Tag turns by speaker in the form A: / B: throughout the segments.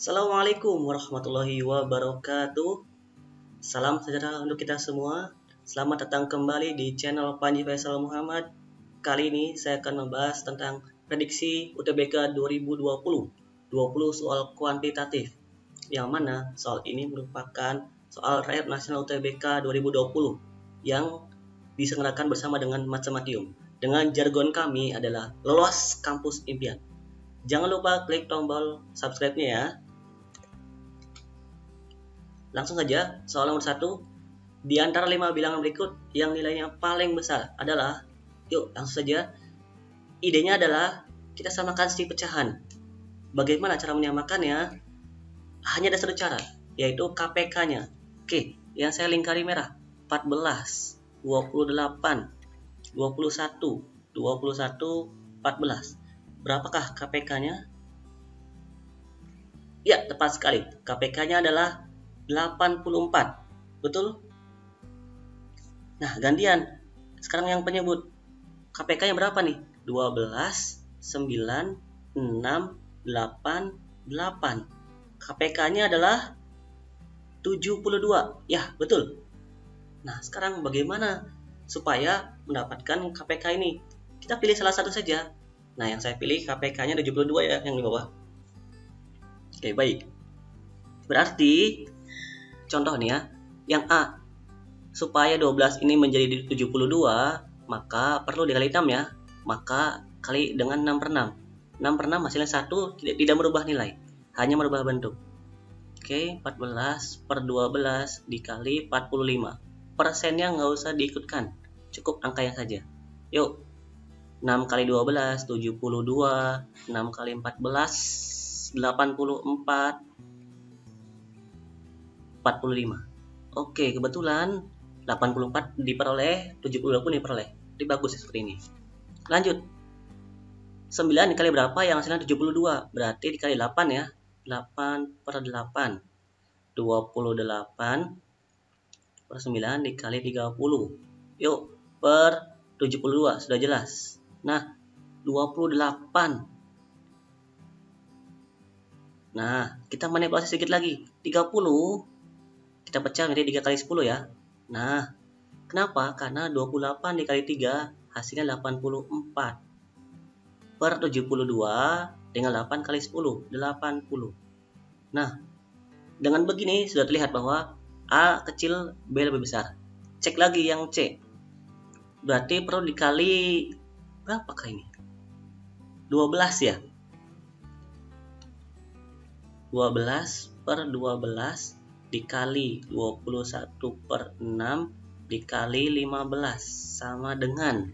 A: Assalamualaikum warahmatullahi wabarakatuh. Salam sejahtera untuk kita semua. Selamat datang kembali di channel Panji Faisal Muhammad. Kali ini saya akan membahas tentang prediksi UTBK 2020, 20 soal kuantitatif. Yang mana soal ini merupakan soal rakyat nasional UTBK 2020 yang diselenggarakan bersama dengan Mathematium. Dengan jargon kami adalah lolos kampus impian. Jangan lupa klik tombol subscribe-nya ya. Langsung saja, soal nomor 1. Di antara 5 bilangan berikut yang nilainya paling besar adalah, yuk langsung saja. Idenya adalah kita samakan segi pecahan. Bagaimana cara menyamakannya? Hanya ada satu cara, yaitu KPK-nya. Oke, yang saya lingkari merah. 14, 28, 21, 21, 14. Berapakah KPK-nya? Ya, tepat sekali. KPK-nya adalah 84. Betul? Nah, gantian. Sekarang yang penyebut. KPK-nya berapa nih? 12, 9, 6, 8, 8. KPK-nya adalah 72. Ya, betul. Nah, sekarang bagaimana supaya mendapatkan KPK ini? Kita pilih salah satu saja. Nah, yang saya pilih KPK-nya 72 ya, yang di bawah. Oke, baik. Berarti, contoh nih ya, yang A. Supaya 12 ini menjadi 72, maka perlu dikali 6 ya. Maka kali dengan 6 per 6. 6 per 6 hasilnya 1, tidak merubah nilai. Hanya merubah bentuk. Oke, 14 per 12 dikali 45. Persennya nggak usah diikutkan. Cukup angkanya saja. Yuk. 6 kali 12, 72, 6 kali 14, 84, 45. Oke, kebetulan 84 diperoleh, 72 pun diperoleh. Jadi bagus seperti ini. Lanjut. 9 dikali berapa yang hasilnya 72? Berarti dikali 8 ya. 8 per 8. 28 per 9 dikali 30. Yuk, per 72. Sudah jelas. Nah, 28. Nah, kita manipulasi sedikit lagi. 30 kita pecah menjadi 3 kali 10 ya. Nah, kenapa? Karena 28 dikali 3 hasilnya 84. Per 72 dengan 8 kali 10, 80. Nah, dengan begini sudah terlihat bahwa A kecil, B lebih besar. Cek lagi yang C. Berarti perlu dikali berapakah ini? 12 ya. 12 per 12 dikali 21 per 6 dikali 15 sama dengan,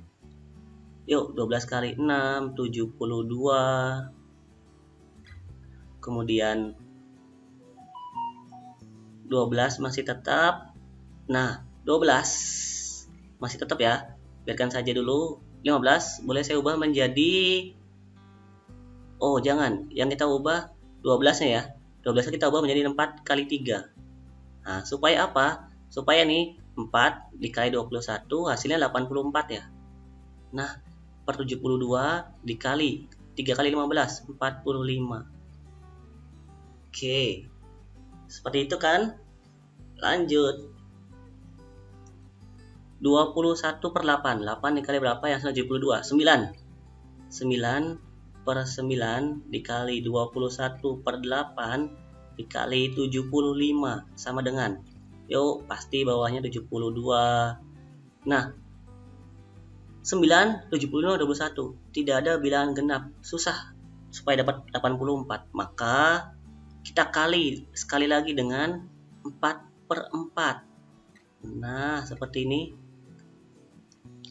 A: yuk 12 kali 6 72, kemudian 12 masih tetap. Nah, 12 masih tetap ya, biarkan saja dulu. 15 boleh saya ubah menjadi, oh jangan, yang kita ubah 12 nya ya. 12 kita ubah menjadi 4 kali 3. Nah, supaya apa? Supaya nih 4 dikali 21 hasilnya 84 ya. Nah, per 72 dikali 3 kali 15, 45. Oke. Seperti itu kan? Lanjut. 21 per 8. 8 dikali berapa yang hasilnya 72? 9. 9 per 9 dikali 21 per 8 dikali 75 sama dengan, yuk pasti bawahnya 72. Nah, 9, 75, 21 tidak ada bilangan genap, susah supaya dapat 84. Maka kita kali sekali lagi dengan 4 per 4. Nah, seperti ini.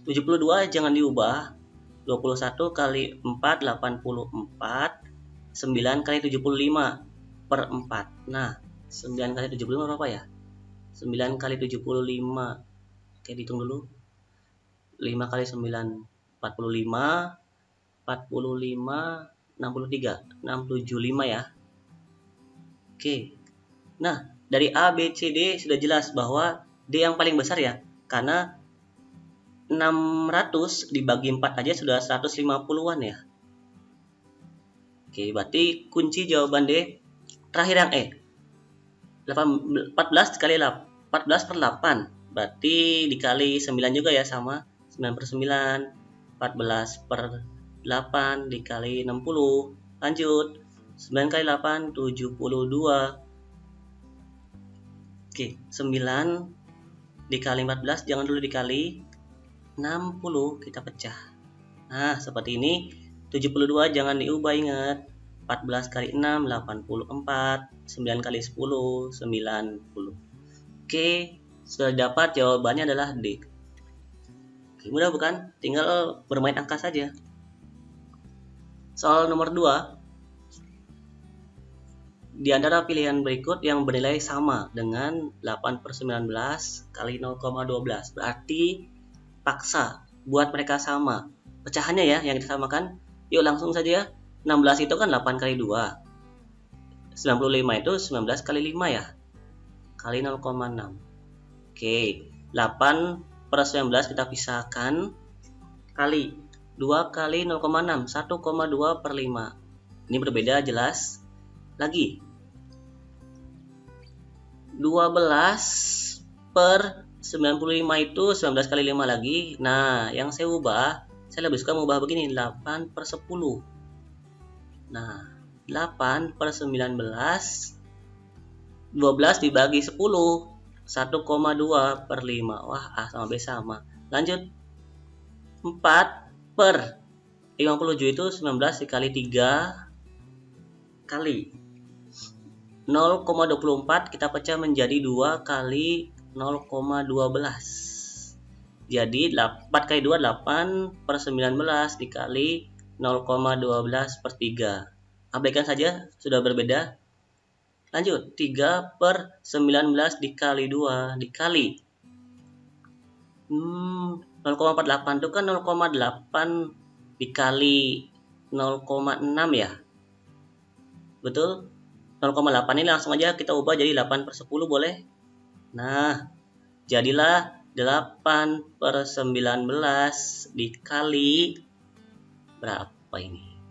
A: 72 jangan diubah. 21 kali 4, 84. 9 kali 75 per 4. Nah, 9 kali 75 berapa ya? 9 kali 75. Oke, dihitung dulu. 5 kali 9, 45. 45, 63. 675 ya. Oke. Nah, dari A, B, C, D sudah jelas bahwa D yang paling besar ya. Karena 600 dibagi 4 aja sudah 150-an ya. Oke, berarti kunci jawaban D terakhir yang E. 14 dikali 14 per 8. Berarti dikali 9 juga ya, sama 9 per 9. 14 per 8 dikali 60. Lanjut. 9 kali 8 72. Oke, 9 dikali 14, jangan dulu dikali 60, kita pecah. Nah, seperti ini. 72 jangan diubah, ingat. 14 kali 6 84, 9 kali 10 90. Oke, sudah dapat, jawabannya adalah D. Oke, mudah bukan? Tinggal bermain angka saja. Soal nomor 2. Di antara pilihan berikut yang bernilai sama dengan 8 per 19 kali 0,12. Berarti paksa buat mereka sama. Pecahannya ya yang disamakan. Yuk langsung saja ya. 16 itu kan 8 kali 2. 95 itu 19 kali 5 ya. Kali 0,6. Oke, 8 per 19 kita pisahkan. Kali 2 kali 0,6. 1,2 per 5. Ini berbeda jelas. Lagi 12 per 95 itu 19 kali 5 lagi. Nah, yang saya ubah, saya lebih suka mengubah begini, 8 per 10. Nah, 8 per 19, 12 dibagi 10, 1,2 per 5. Wah, A sama B sama. Lanjut, 4 per 57 itu 19 dikali 3 kali 0,24 kita pecah menjadi 2 kali 0,12. Jadi 4 kali 2 8 per 19 dikali 0,12 per 3. Abaikan saja, sudah berbeda. Lanjut, 3 per 19 dikali 2 dikali 0,48 itu kan 0,8 dikali 0,6 ya. Betul? 0,8 ini langsung aja kita ubah jadi 8 per 10 boleh? Nah, jadilah 8 per 19 dikali berapa ini?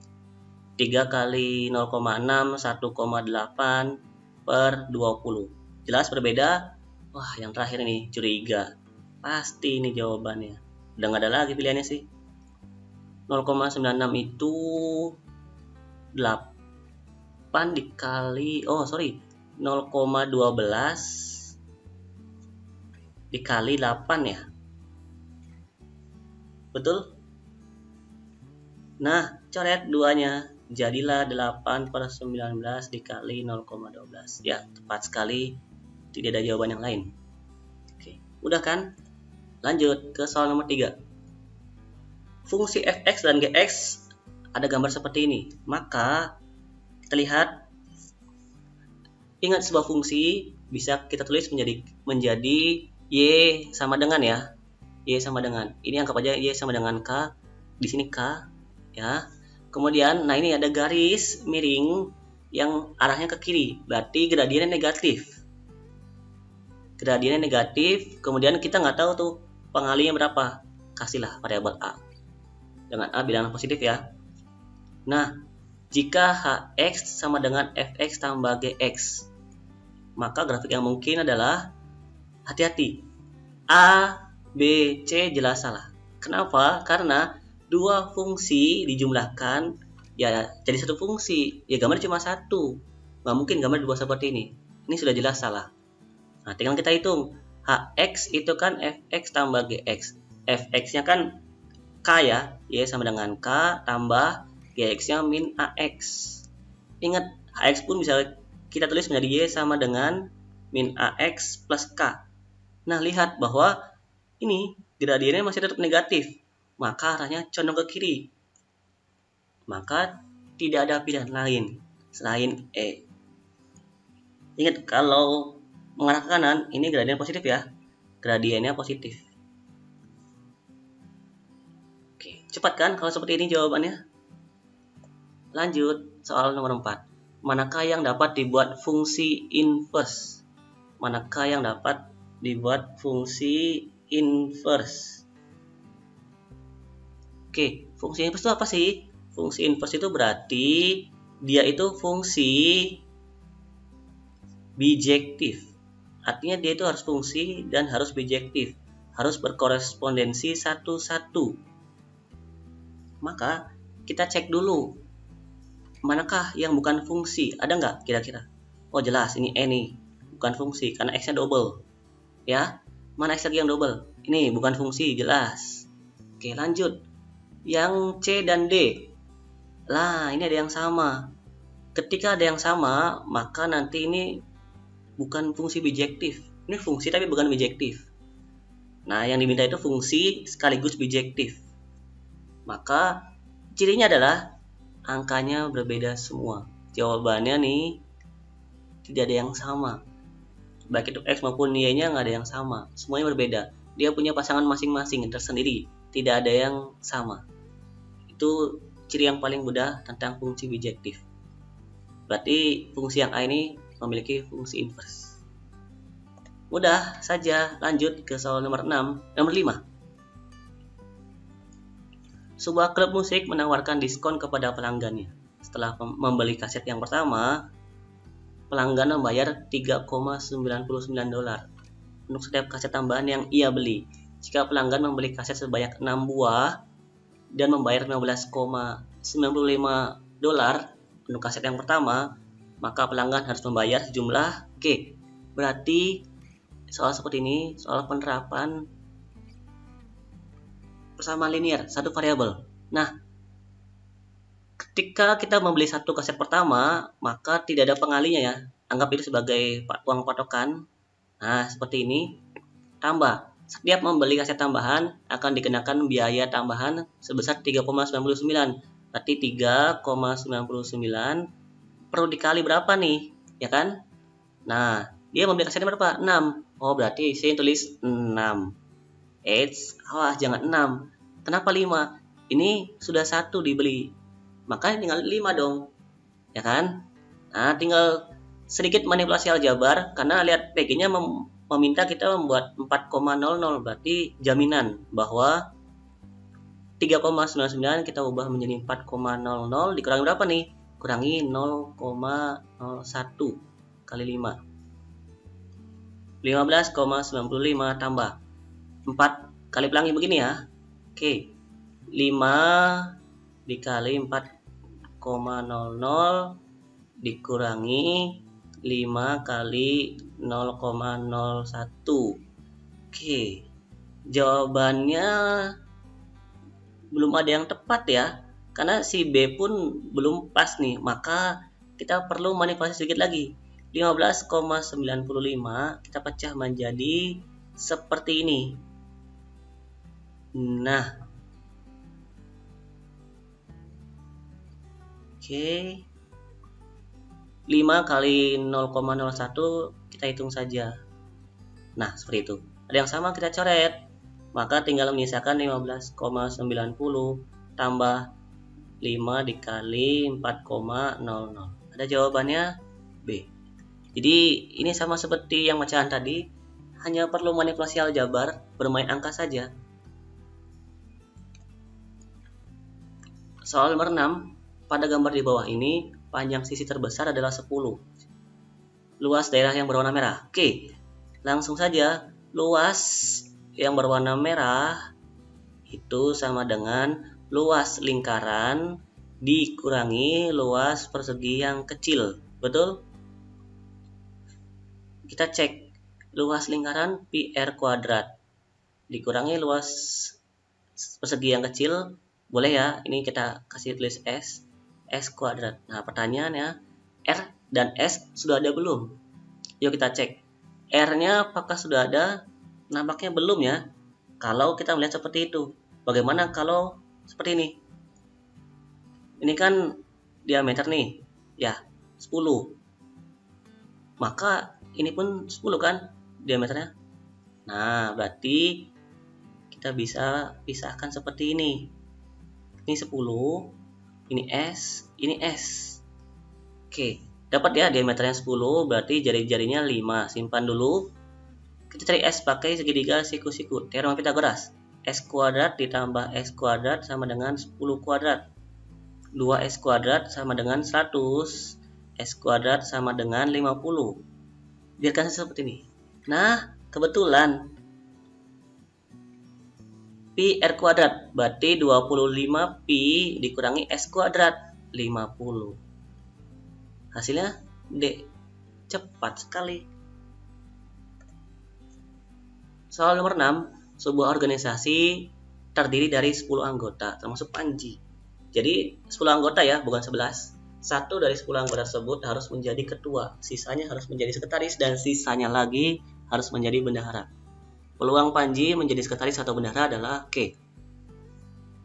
A: 3 kali 0,6, 1,8 per 20. Jelas berbeda? Wah, yang terakhir ini curiga. Pasti ini jawabannya. Udah nggak ada lagi pilihannya sih. 0,96 itu 8 dikali 0,12 dikali 8 ya. Betul? Nah, coret duanya. Jadilah 8 per 19 dikali 0,12. Ya, tepat sekali. Tidak ada jawaban yang lain. Oke, udah kan? Lanjut ke soal nomor 3. Fungsi fx dan gx ada gambar seperti ini. Maka kita lihat, ingat sebuah fungsi bisa kita tulis menjadi y sama dengan ya. Y sama dengan. Ini anggap aja y sama dengan k. Di sini k ya. Kemudian, nah ini ada garis miring yang arahnya ke kiri. Berarti gradiennya negatif. Gradiennya negatif. Kemudian kita nggak tahu tuh pengalinya berapa. Kasihlah variabel a. Dengan a bilangan positif ya. Nah, jika hx sama dengan fx tambah gx, maka grafik yang mungkin adalah, hati-hati, A, B, C jelas salah. Kenapa? Karena dua fungsi dijumlahkan ya jadi satu fungsi. Ya gambar cuma satu. Nggak mungkin gambar dua seperti ini. Ini sudah jelas salah. Nah, tinggal kita hitung. Hx itu kan fx tambah gx. Fx-nya kan k ya. Y sama dengan k tambah gx-nya min ax. Ingat, ax pun bisa kita tulis menjadi y sama dengan min ax plus k. Nah, lihat bahwa ini gradiennya masih tetap negatif. Maka arahnya condong ke kiri. Maka tidak ada pilihan lain selain E. Ingat, kalau mengarah ke kanan, ini gradiennya positif ya. Gradiennya positif. Oke, cepat kan kalau seperti ini jawabannya? Lanjut, soal nomor 4. Manakah yang dapat dibuat fungsi inverse? Manakah yang dapat dibuat fungsi inverse? Oke, fungsi inverse itu apa sih? Fungsi inverse itu berarti dia itu fungsi bijektif. Artinya dia itu harus fungsi dan harus bijektif, harus berkorespondensi satu-satu. Maka kita cek dulu, manakah yang bukan fungsi? Ada nggak kira-kira? Oh jelas, ini E nih, bukan fungsi karena X-nya double. Ya, mana X lagi yang double? Ini bukan fungsi, jelas. Oke, lanjut. Yang C dan D. Lah, ini ada yang sama. Ketika ada yang sama, maka nanti ini bukan fungsi bijektif. Ini fungsi tapi bukan bijektif. Nah, yang diminta itu fungsi sekaligus bijektif. Maka cirinya adalah angkanya berbeda semua. Jawabannya nih tidak ada yang sama. Baik itu X maupun Y-nya nggak ada yang sama. Semuanya berbeda. Dia punya pasangan masing-masing tersendiri. Tidak ada yang sama. Itu ciri yang paling mudah tentang fungsi bijektif. Berarti fungsi yang A ini memiliki fungsi inverse. Mudah saja, lanjut ke soal nomor 5. Sebuah klub musik menawarkan diskon kepada pelanggannya. Setelah membeli kaset yang pertama, pelanggan membayar $3,99 untuk setiap kaset tambahan yang ia beli. Jika pelanggan membeli kaset sebanyak 6 buah dan membayar $15,95 untuk kaset yang pertama, maka pelanggan harus membayar sejumlah G. Berarti soal seperti ini, soal penerapan persamaan linear, satu variabel. Nah, ketika kita membeli satu kaset pertama, maka tidak ada pengalinya ya. Anggap itu sebagai uang patokan. Nah, seperti ini. Tambah. Setiap membeli kaset tambahan akan dikenakan biaya tambahan sebesar 3,99. Berarti 3,99 perlu dikali berapa nih? Ya kan? Nah, dia membeli kasetnya berapa? 6. Oh, berarti saya tulis 6. Awas, jangan 6. Kenapa 5? Ini sudah 1 dibeli. Makanya tinggal 5 dong. Ya kan? Nah, tinggal sedikit manipulasi aljabar karena lihat PG-nya meminta kita membuat 4,00. Berarti jaminan bahwa 3,99 kita ubah menjadi 4,00 dikurangi berapa nih? Kurangi 0,01 kali 5. 15,95 tambah 4 kali pelangi begini ya. Oke. 5 dikali 4,00 dikurangi 5 kali 0,01. Oke. Jawabannya belum ada yang tepat ya. Karena si B pun belum pas nih. Maka kita perlu manipulasi sedikit lagi. 15,95 kita pecah menjadi seperti ini. Nah, oke. 5 kali 0,01 kita hitung saja. Nah, seperti itu. Ada yang sama kita coret. Maka tinggal menyisakan 15,90 tambah 5 dikali 4,00. Ada jawabannya B. Jadi ini sama seperti yang bacaan tadi, hanya perlu manipulasi aljabar, bermain angka saja. Soal nomor 6, pada gambar di bawah ini, panjang sisi terbesar adalah 10. Luas daerah yang berwarna merah. Oke, langsung saja. Luas yang berwarna merah itu sama dengan luas lingkaran dikurangi luas persegi yang kecil. Betul? Kita cek luas lingkaran pi r kuadrat dikurangi luas persegi yang kecil. Boleh ya, ini kita kasih tulis S kuadrat. Nah, pertanyaannya, R dan S sudah ada belum? Yuk kita cek. R-nya apakah sudah ada? Nampaknya belum ya. Kalau kita melihat seperti itu. Bagaimana kalau seperti ini? Ini kan diameter nih. Ya, 10. Maka ini pun 10 kan diameternya. Nah, berarti kita bisa pisahkan seperti ini. Ini 10, ini S, ini S. Oke, dapat ya diameternya 10, berarti jari-jarinya 5. Simpan dulu. Kita cari S pakai segitiga siku-siku. Teorema Pitagoras. S kuadrat ditambah S kuadrat sama dengan 10 kuadrat. 2S kuadrat sama dengan 100. S kuadrat sama dengan 50. biarkan seperti ini. Nah, kebetulan pi R kuadrat berarti 25 pi dikurangi S kuadrat 50. Hasilnya D. Cepat sekali. Soal nomor 6, sebuah organisasi terdiri dari 10 anggota termasuk Panji. Jadi 10 anggota ya, bukan 11. Satu dari 10 anggota tersebut harus menjadi ketua, sisanya harus menjadi sekretaris, dan sisanya lagi harus menjadi bendahara. Peluang Panji menjadi sekretaris atau bendahara adalah K.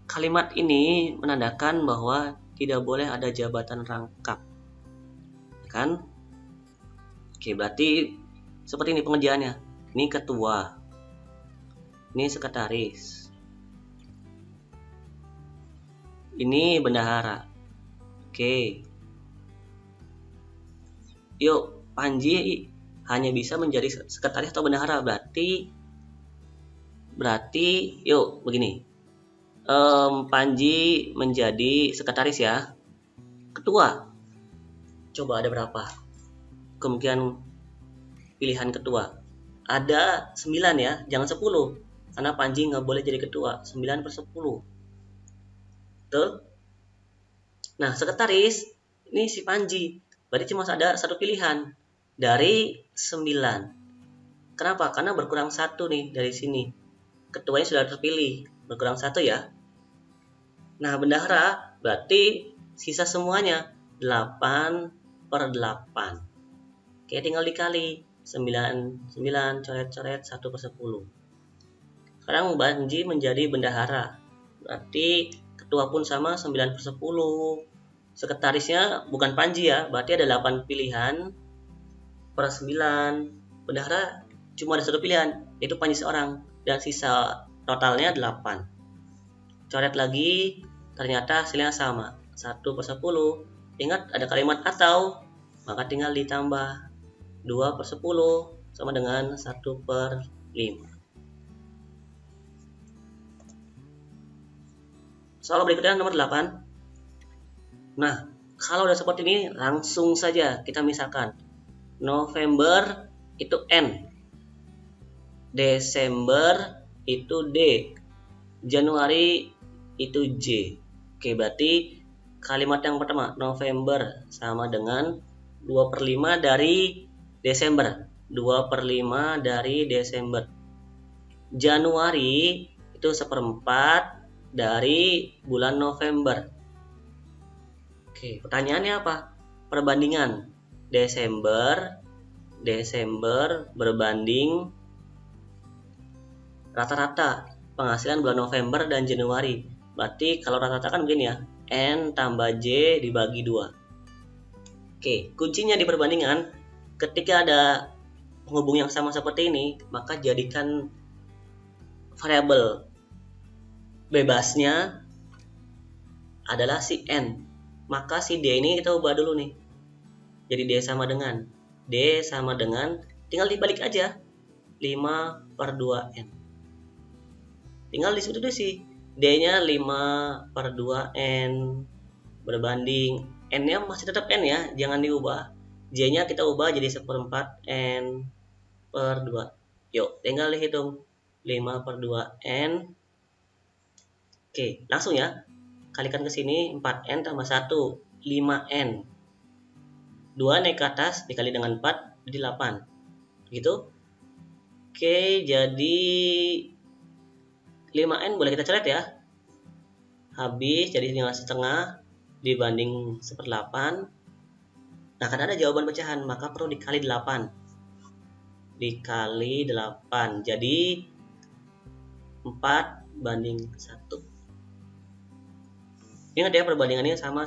A: Kalimat ini menandakan bahwa tidak boleh ada jabatan rangkap, kan? Oke, berarti seperti ini pengerjaannya. Ini ketua, ini sekretaris, ini bendahara. Oke. Yuk, Panji hanya bisa menjadi sekretaris atau bendahara. Berarti yuk begini. Panji menjadi sekretaris ya. Ketua. Coba ada berapa? Kemungkinan pilihan ketua. Ada 9 ya, jangan 10. Karena Panji nggak boleh jadi ketua. 9/10. Betul? Nah, sekretaris ini si Panji. Berarti cuma ada satu pilihan dari 9. Kenapa? Karena berkurang 1 nih dari sini. Ketuanya sudah terpilih, berkurang 1 ya. Nah, bendahara berarti sisa semuanya 8/8. Oke, tinggal dikali 9 coret-coret 1/10. Sekarang Panji menjadi bendahara. Berarti ketua pun sama 9/10. Sekretarisnya bukan Panji ya, berarti ada 8 pilihan per 9. Bendahara cuma ada 1 pilihan, yaitu Panji seorang, dan sisa totalnya 8. Coret lagi, ternyata hasilnya sama, 1/10. Ingat ada kalimat atau, maka tinggal ditambah 2/10 sama dengan 1/5. Soal berikutnya nomor 8. Nah, kalau udah seperti ini langsung saja kita misalkan. November itu N, Desember itu D, Januari itu J. Oke, berarti kalimat yang pertama, November sama dengan 2/5 dari Desember. 2/5 dari Desember. Januari itu 1/4 dari bulan November. Oke, pertanyaannya apa? Perbandingan Desember berbanding rata-rata penghasilan bulan November dan Januari. Berarti kalau rata-rata kan begini ya, N tambah J dibagi 2. Oke, kuncinya di perbandingan, ketika ada penghubung yang sama seperti ini, maka jadikan variabel bebasnya adalah si N. Maka si D ini kita ubah dulu nih. Jadi D sama dengan tinggal dibalik aja 5/2N. Tinggal di situ deh sih. D-nya 5/2N berbanding N-nya masih tetap N ya, jangan diubah. J-nya kita ubah jadi 1/4N/2. Yuk, tinggal dihitung 5/2N. Oke, langsung ya. Kalikan ke sini 4N tambah 1, 5N. 2 naik ke atas dikali dengan 4 jadi 8. Gitu. Oke, jadi 5N boleh kita coret ya. Habis jadi tinggal setengah dibanding 1/8. Nah, karena ada jawaban pecahan, maka perlu dikali 8. Dikali 8. Jadi 4/1. Ingat ya, perbandingannya sama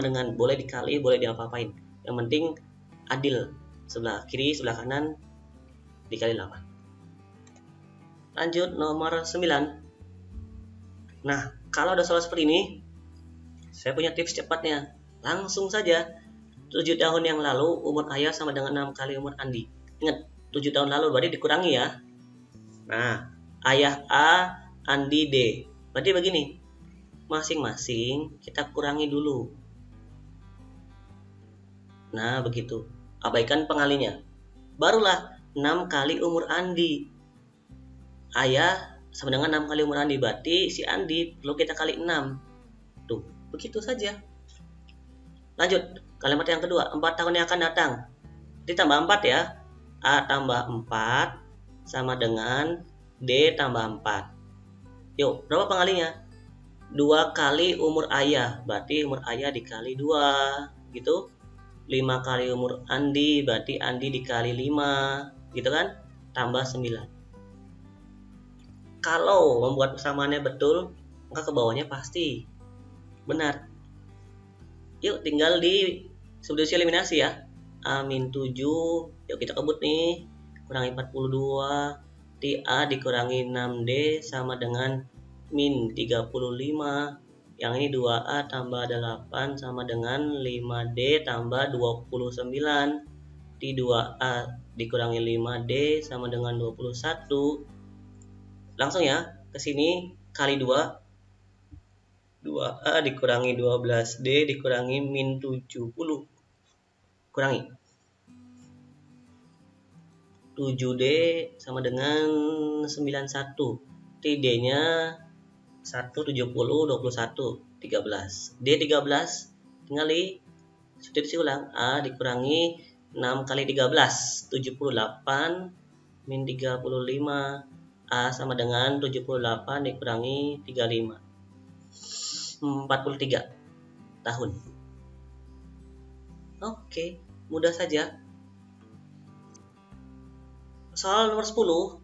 A: dengan boleh dikali, boleh diapa-apain. Yang penting adil. Sebelah kiri, sebelah kanan dikali 8. Lanjut nomor 9. Nah, kalau ada soal seperti ini, saya punya tips cepatnya. Langsung saja. 7 tahun yang lalu umur ayah sama dengan 6 kali umur Andi. Ingat, 7 tahun lalu berarti dikurangi ya. Nah, ayah A, Andi D. Berarti begini. Masing-masing kita kurangi dulu. Nah, begitu. abaikan pengalinya. Barulah 6 kali umur Andi. Ayah sama dengan 6 kali umur Andi, berarti si Andi perlu kita kali 6. Tuh, begitu saja. Lanjut, kalimat yang kedua, 4 tahun yang akan datang. Ditambah 4 ya. A tambah 4 sama dengan D tambah 4. Yuk, berapa pengalinya? 2 kali umur ayah, berarti umur ayah dikali 2, gitu. 5 kali umur Andi, berarti Andi dikali 5, gitu kan? Tambah 9. Kalau membuat persamaannya betul, maka ke bawahnya pasti benar. Yuk, tinggal di substitusi eliminasi ya. A-7, yuk kita kebut nih. Kurangi 42, A dikurangi 6D sama dengan min 35. Yang ini 2A tambah 8 sama dengan 5D tambah 29. Di 2A dikurangi 5D sama dengan 21. Langsung ya, ke sini kali 2. 2A dikurangi 12D dikurangi min 70. Kurangi. 7D sama dengan 91. D-nya 1, 70, 21, 13. D 13 tinggal di substitusi ulang. A dikurangi 6 kali 13, 78 min 35. A sama dengan 78 dikurangi 35. 43 tahun. Oke, mudah saja. Soal nomor 10.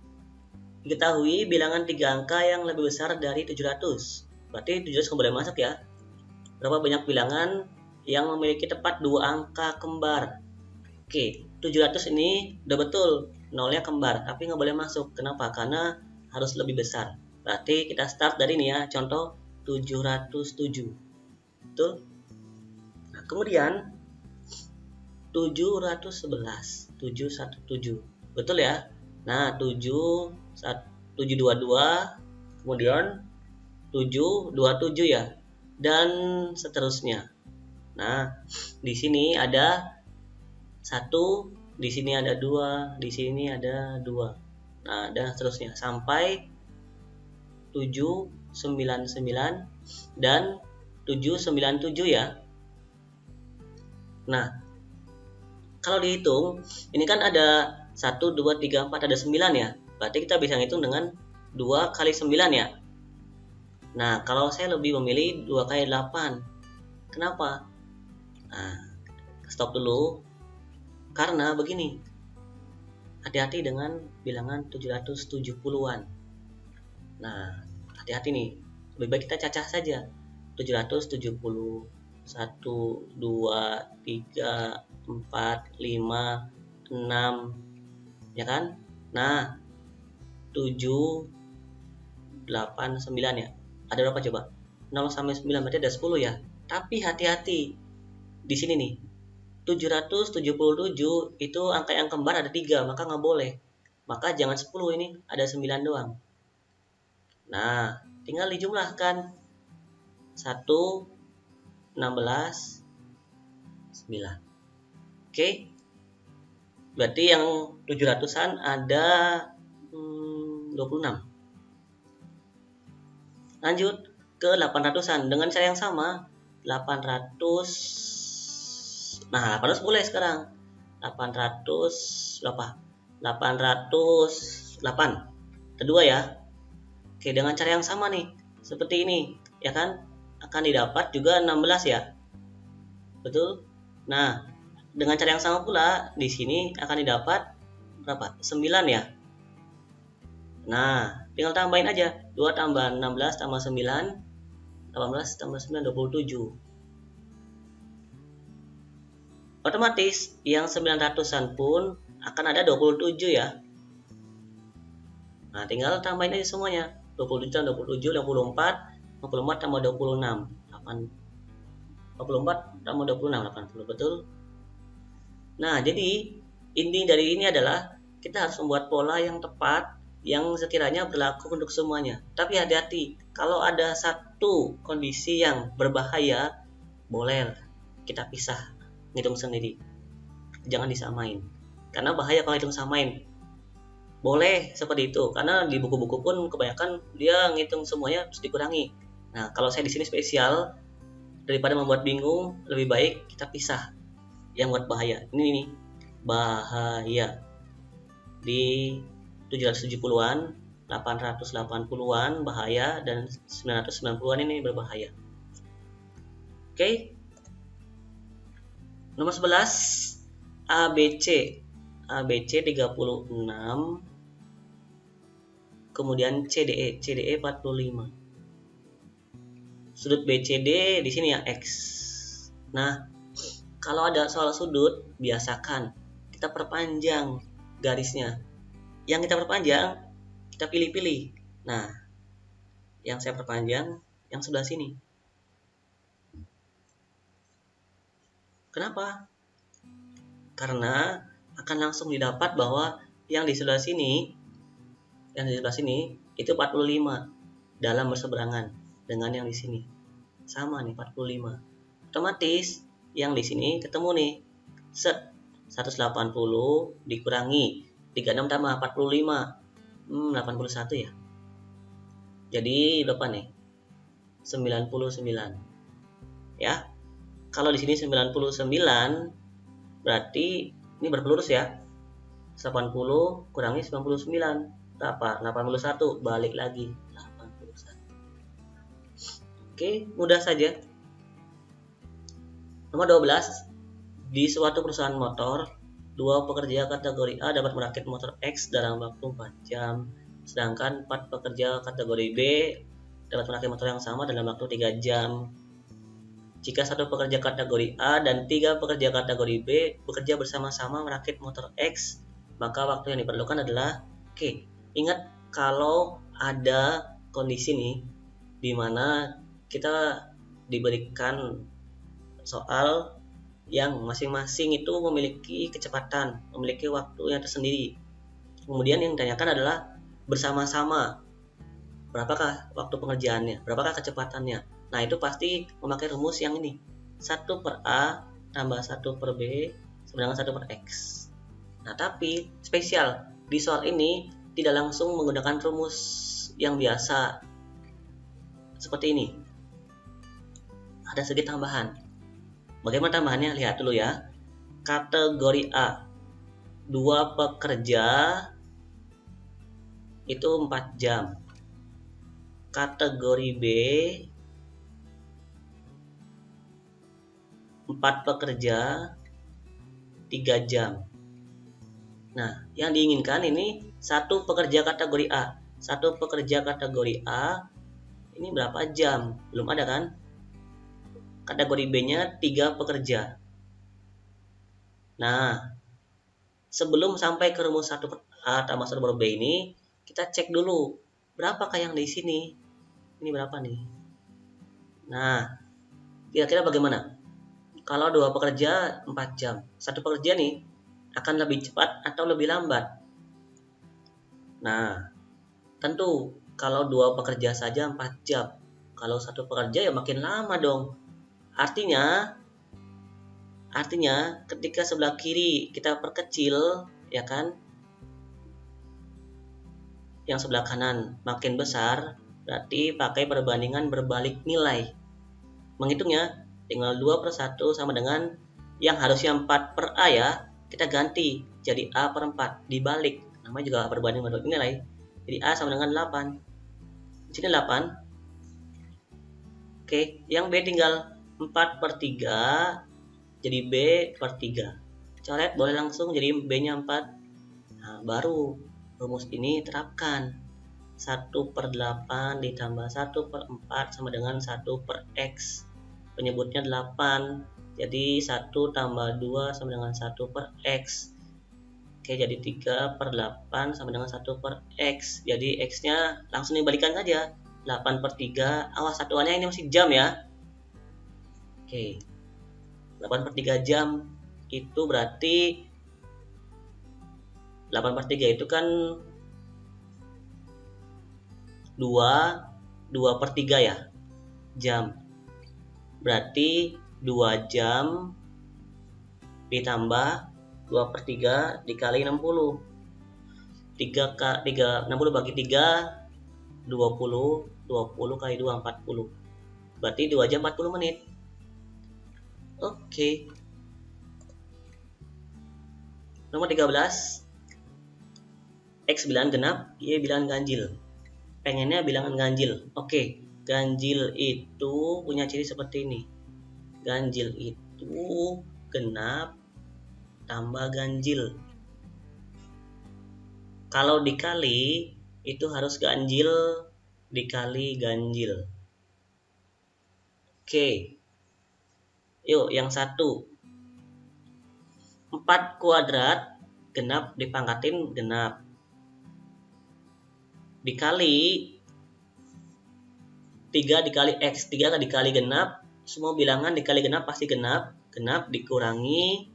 A: Diketahui bilangan 3 angka yang lebih besar dari 700. Berarti 700 boleh masuk ya. Berapa banyak bilangan yang memiliki tepat 2 angka kembar? Oke, 700 ini udah betul. Nolnya kembar, tapi nggak boleh masuk. Kenapa? Karena harus lebih besar. Berarti kita start dari ini ya. Contoh 707. Betul? Nah, kemudian 711. 717. Betul ya? Nah, 722, kemudian 727 ya. Dan seterusnya. Nah, di sini ada 1, di sini ada 2, di sini ada 2. Nah, dan seterusnya sampai 799 dan 797 ya. Nah, kalau dihitung, ini kan ada 1, 2, 3, 4, ada 9 ya. Berarti kita bisa ngitung dengan 2 kali 9 ya. Nah, kalau saya lebih memilih 2 kali 8. Kenapa? Nah, stop dulu. Karena begini. Hati-hati dengan bilangan 770-an. Nah, hati-hati nih. Lebih baik kita cacah saja. 770, 1, 2, 3, 4, 5, 6, ya kan? Nah, 7, 8, 9 ya. Ada berapa coba? 0 sampai 9 berarti ada 10 ya. Tapi hati-hati. Di sini nih. 777 itu angka yang kembar ada 3, maka nggak boleh. Maka jangan 10 ini, ada 9 doang. Nah, tinggal dijumlahkan. 1, 16, 9. Oke. Berarti yang 700-an ada 26. Lanjut ke 800-an dengan cara yang sama. 800. Nah, 800 boleh sekarang. 800 berapa? 808. Kedua ya. Oke, dengan cara yang sama nih. Seperti ini, ya kan? Akan didapat juga 16 ya. Betul? Nah, dengan cara yang sama pula di sini akan didapat berapa? 9 ya. Nah, tinggal tambahin aja. 2 tambah 16 tambah 9, 18 tambah 9, 27. Otomatis yang 900-an pun akan ada 27 ya. Nah, tinggal tambahin aja semuanya. 27 tambah 27, 54, 54 tambah 26, 44 tambah 26, 80, betul? Nah, jadi inti dari ini adalah kita harus membuat pola yang tepat yang sekiranya berlaku untuk semuanya. Tapi hati-hati, kalau ada satu kondisi yang berbahaya, boleh kita pisah, ngitung sendiri. jangan disamain. Karena bahaya kalau hitung samain. Boleh seperti itu, karena di buku-buku pun kebanyakan dia ngitung semuanya terus dikurangi. Nah, kalau saya di sini spesial, daripada membuat bingung, lebih baik kita pisah yang buat bahaya. Ini nih, bahaya di 770-an, 880-an bahaya, dan 990-an ini berbahaya. Oke. Nomor 11, ABC. ABC 36, kemudian CDE 45. Sudut BCD di sini ya X. Nah, kalau ada soal sudut, biasakan kita perpanjang garisnya. Yang kita perpanjang, kita pilih-pilih. Nah, yang saya perpanjang yang sebelah sini. Kenapa? Karena akan langsung didapat bahwa yang di sebelah sini itu 45 dalam berseberangan dengan yang di sini. Sama nih 45. Otomatis yang di sini ketemu nih. Set 180 dikurangi 36 tambah 45. 81 ya. Jadi berapa nih? 99. Ya. Kalau di sini 99 berarti ini berpelurus ya. 80 kurangi 99 berapa? 81, balik lagi 81. Oke, mudah saja. Nomor 12, di suatu perusahaan motor, 2 pekerja kategori A dapat merakit motor X dalam waktu 4 jam, sedangkan 4 pekerja kategori B dapat merakit motor yang sama dalam waktu 3 jam. Jika 1 pekerja kategori A dan 3 pekerja kategori B bekerja bersama-sama merakit motor X, maka waktu yang diperlukan adalah ingat kalau ada kondisi nih di mana kita diberikan soal yang masing-masing itu memiliki kecepatan, memiliki waktu yang tersendiri. Kemudian yang ditanyakan adalah bersama-sama berapakah waktu pengerjaannya, berapakah kecepatannya. Nah, itu pasti memakai rumus yang ini. 1 per A tambah 1 per B sama dengan 1 per X. Nah, tapi spesial di soal ini tidak langsung menggunakan rumus yang biasa seperti ini. Ada sedikit tambahan. Bagaimana tambahannya? Lihat dulu ya. Kategori A 2 pekerja itu 4 jam. Kategori B 4 pekerja 3 jam. Nah, yang diinginkan ini 1 pekerja kategori A. 1 pekerja kategori A ini berapa jam? Belum ada kan? Kategori B-nya 3 pekerja. Nah, sebelum sampai ke rumus 1 per A tambah 1 per B ini, kita cek dulu berapakah yang di sini. Ini berapa nih? Nah, kira-kira bagaimana? Kalau 2 pekerja 4 jam, 1 pekerja nih akan lebih cepat atau lebih lambat? Nah, tentu kalau 2 pekerja saja 4 jam. Kalau 1 pekerja ya makin lama dong. Artinya ketika sebelah kiri kita perkecil, ya kan? Yang sebelah kanan makin besar, berarti pakai perbandingan berbalik nilai. Menghitungnya tinggal 2 per 1 sama dengan yang harusnya 4 per A ya, kita ganti jadi A per 4, dibalik. Namanya juga perbandingan berbalik nilai. Jadi A sama dengan 8. Di sini 8. Oke, yang B tinggal 4 per 3, jadi B per 3. Coret boleh langsung jadi B-nya 4. Nah, baru rumus ini terapkan. 1 per 8 ditambah 1 per 4 sama dengan 1 per X. Penyebutnya 8, jadi 1 tambah 2 sama dengan 1 per X. Oke, jadi 3 per 8 sama dengan 1 per X. Jadi X-nya langsung dibalikan saja. 8 per 3, awas satuannya ini masih jam ya. Oke, 8 per 3 jam itu berarti 8 per 3 itu kan 2 per 3 ya, jam. Berarti 2 jam ditambah 2/3 dikali 60. 60 bagi 3, 20. 20 kali 2, 40. Berarti 2 jam 40 menit. Oke. Nomor 13. X bilangan genap, Y bilangan ganjil. Pengennya bilangan ganjil. Oke, ganjil itu punya ciri seperti ini. Ganjil itu genap tambah ganjil. Kalau dikali itu harus ganjil dikali ganjil. Oke. Yuk, yang satu. 4 kuadrat genap dipangkatin genap. Dikali 3 dikali X. 3 dikali genap. Semua bilangan dikali genap pasti genap. Genap dikurangi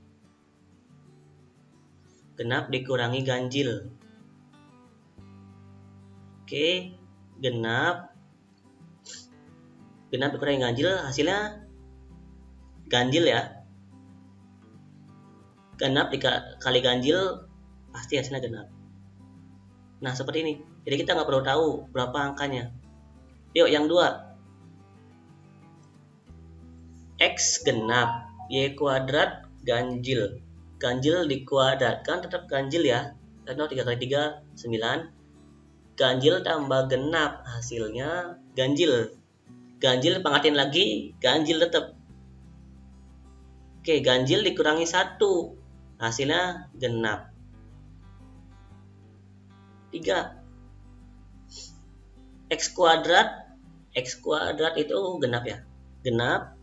A: ganjil. Oke, genap dikurangi ganjil, hasilnya ganjil ya. Genap dikali ganjil pasti hasilnya genap. Nah, seperti ini. Jadi kita nggak perlu tahu berapa angkanya. Yuk, yang 2. X genap, Y kuadrat ganjil. Ganjil dikuadratkan tetap ganjil ya. 3 kali 3, 9. Ganjil tambah genap, hasilnya ganjil. Ganjil pangkatin lagi, ganjil tetap. Oke, ganjil dikurangi 1, hasilnya genap. 3. X kuadrat itu genap ya. Genap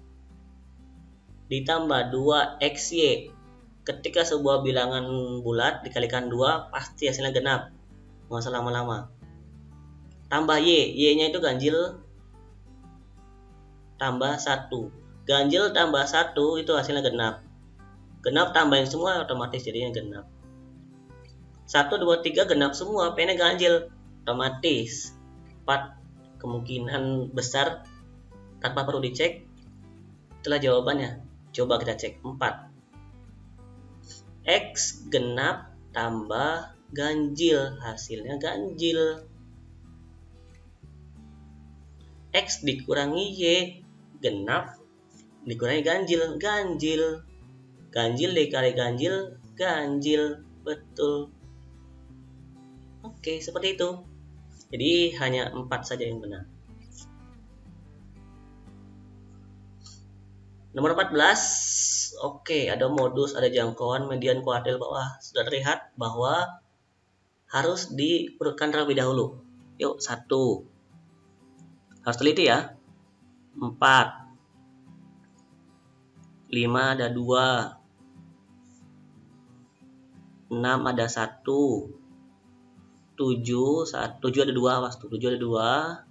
A: ditambah 2XY. Ketika sebuah bilangan bulat dikalikan 2, pasti hasilnya genap. Nggak usah lama-lama. Tambah Y. Y-nya itu ganjil tambah 1. Ganjil tambah 1 itu hasilnya genap. Genap tambahin semua otomatis jadinya genap. 1, 2, 3 genap semua, pengennya ganjil. Otomatis 4 kemungkinan besar tanpa perlu dicek. Itulah jawabannya. Coba kita cek. 4. X genap tambah ganjil, hasilnya ganjil. X dikurangi Y, genap dikurangi ganjil, ganjil. Ganjil dikali ganjil, ganjil. Betul. Oke, seperti itu. Jadi hanya 4 saja yang benar. Nomor 14. Oke, ada modus, ada jangkauan, median, kuartil bawah. Sudah terlihat bahwa harus diurutkan terlebih dahulu. Yuk, 1. Harus teliti ya. 4. 5 ada 2. 6 ada 1. 7 ada 2, awas tuh. 7 ada 2.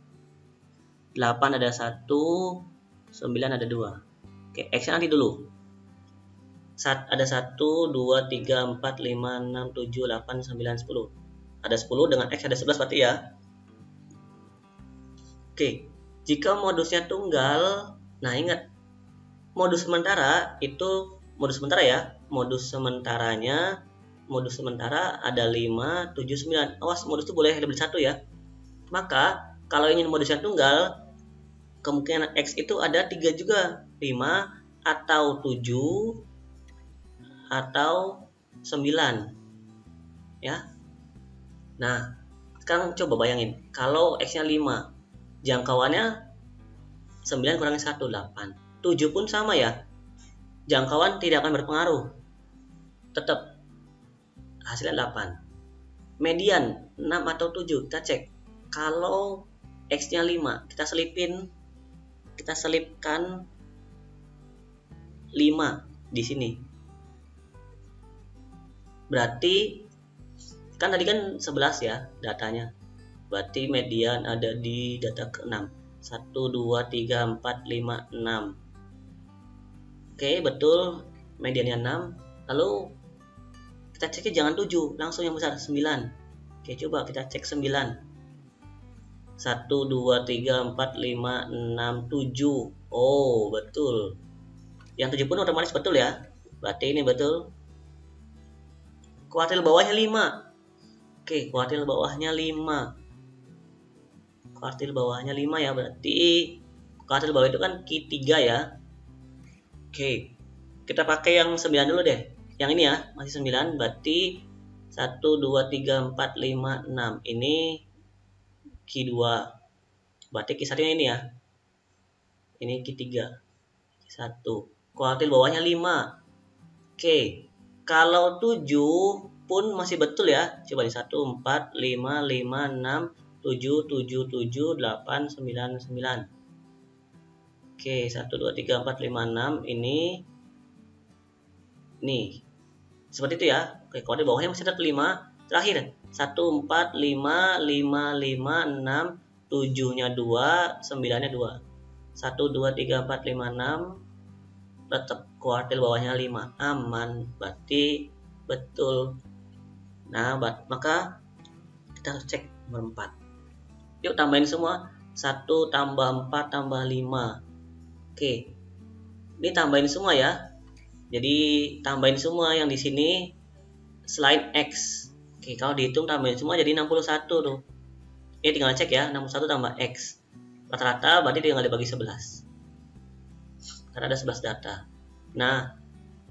A: 8 ada 1. 9 ada 2. Oke, X nanti dulu. Ada 1, 2, 3, 4, 5, 6, 7, 8, 9, 10. Ada 10 dengan X ada 11 berarti ya. Oke, jika modusnya tunggal, nah ingat, modus sementara itu modus sementara ya. Modus sementara ada 5, 7, 9. Awas, modus itu boleh lebih dari 1 ya. Maka kalau ingin modusnya tunggal, kemungkinan X itu ada 3 juga. 5 atau 7 atau 9 ya. Nah, sekarang coba bayangin kalau X nya 5, jangkauannya 9 kurangi 1, 8. 7 pun sama ya, jangkauan tidak akan berpengaruh, tetap hasilnya 8. Median 6 atau 7, kita cek. Kalau X nya 5, kita selipkan 5 di sini. Berarti kan tadi kan 11 ya datanya. Berarti median ada di data ke-6. 1, 2, 3, 4, 5, 6. Oke, betul. Mediannya 6. Lalu kita ceknya jangan 7, langsung yang besar 9. Oke, coba kita cek 9. 1, 2, 3, 4, 5, 6, 7. Oh, betul. Yang 7 pun otomatis betul ya. Berarti ini betul. kuartil bawahnya 5. Oke, kuartil bawahnya 5. Kuartil bawahnya 5 ya, berarti kuartil bawah itu kan Q3 ya. Oke, kita pakai yang 9 dulu deh. Yang ini ya, masih 9, berarti 1, 2, 3, 4, 5, 6. Ini Q2. Berarti Q1-nya ini ya. Ini Q3. Q1. Kuartil bawahnya 5. Oke, kalau 7 pun masih betul ya. Coba di 1, 4, 5, 5, 6, 7, 7, 7, 8, 9, 9. Oke, 1, 2, 3, 4, 5, 6. Ini. Nih. Seperti itu ya. Oke, kuartil bawahnya masih ada 5. Terakhir, 1, 4, 5, 5, 5, 6, 7-nya 2, 9-nya 2. 1, 2, 3, 4, 5, 6. Tetap kuartil bawahnya 5. Aman, berarti betul. Nah, maka kita harus cek nomor 4. Yuk tambahin semua. 1 tambah 4 tambah 5. Oke. Ini tambahin semua ya. Jadi tambahin semua yang di sini selain X. Oke, kalau dihitung tambahin semua jadi 61 tuh. Ini tinggal cek ya, 61 tambah X. Rata-rata berarti tinggal dibagi 11. Karena ada 11 data. Nah,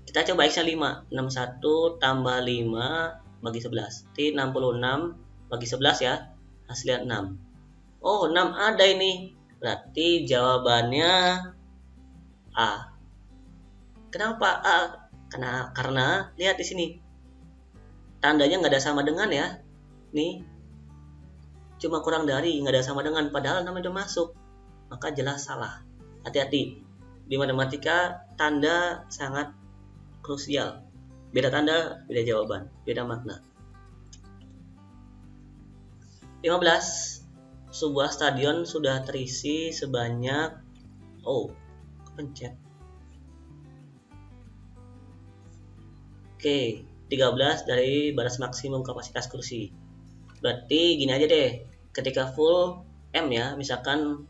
A: kita coba X-nya 5. 61 tambah 5 bagi 11. Jadi 66 bagi 11 ya. Hasilnya 6. Oh, 6 ada ini. Berarti jawabannya A. Kenapa A? Karena lihat di sini. Tandanya nggak ada sama dengan ya. Nih. Cuma kurang dari, nggak ada sama dengan. Padahal namanya udah masuk. Maka jelas salah. Hati-hati. Di matematika, tanda sangat krusial. Beda tanda, beda jawaban, beda makna. 15. Sebuah stadion sudah terisi sebanyak kepencet. Oke, 13 dari batas maksimum kapasitas kursi. Berarti gini aja deh. Ketika full M ya, misalkan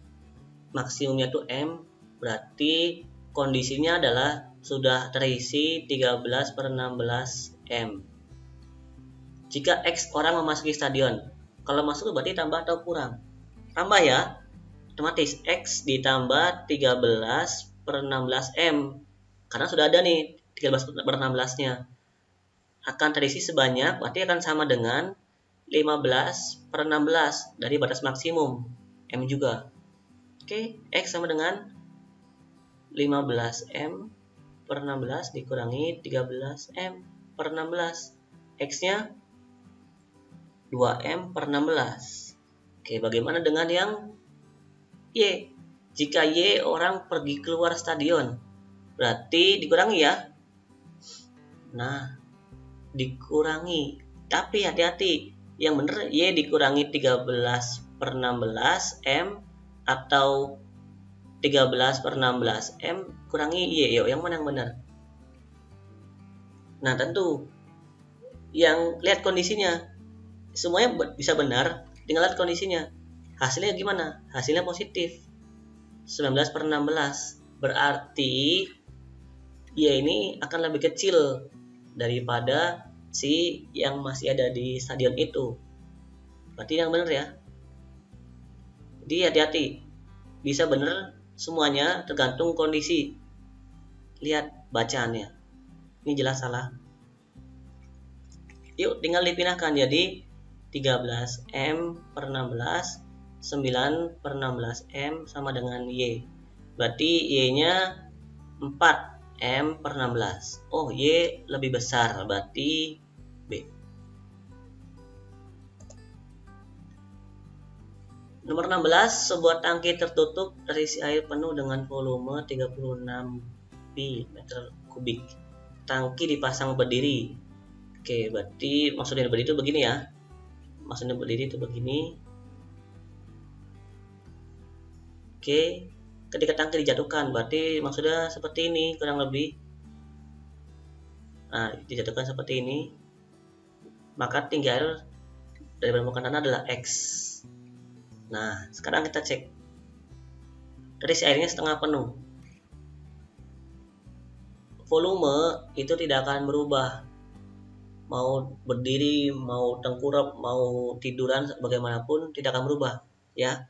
A: maksimumnya tuh M, berarti kondisinya adalah sudah terisi 13/16 M. Jika X orang memasuki stadion, kalau masuk berarti tambah atau kurang? Tambah ya, otomatis X ditambah 13/16 M. Karena sudah ada nih 13/16-nya. Akan terisi sebanyak, berarti akan sama dengan 15/16 dari batas maksimum M juga. Oke, X sama dengan 15M/16 dikurangi 13M/16. X-nya 2M/16. Oke, bagaimana dengan yang Y? Jika Y orang pergi keluar stadion, berarti dikurangi ya. Nah, dikurangi. Tapi hati-hati, yang benar Y dikurangi 13/16 M atau 13/16 M kurangi Y. Yuk, yang mana yang benar? Nah, tentu yang lihat kondisinya. Semuanya bisa benar, tinggal lihat kondisinya. Hasilnya gimana? Hasilnya positif. 19/16. Berarti Y ini akan lebih kecil daripada si yang masih ada di stadion itu. Berarti yang benar ya. Jadi hati-hati. Bisa benar semuanya tergantung kondisi. Lihat bacaannya. Ini jelas salah. Yuk tinggal dipindahkan jadi 13M/16, 9/16 M sama dengan Y. Berarti Y-nya 4M/16. Oh, Y lebih besar, berarti B. Nomor 16, sebuah tangki tertutup terisi air penuh dengan volume 36 meter kubik. Tangki dipasang berdiri. Oke, berarti maksudnya berdiri itu begini ya. Maksudnya berdiri itu begini. Oke, ketika tangki dijatuhkan, berarti maksudnya seperti ini kurang lebih. Nah, dijatuhkan seperti ini. Maka tinggi air dari permukaan tanah adalah X. Nah, sekarang kita cek. Terisi airnya setengah penuh. Volume itu tidak akan berubah. mau berdiri, mau tengkurap, mau tiduran, bagaimanapun tidak akan berubah, ya.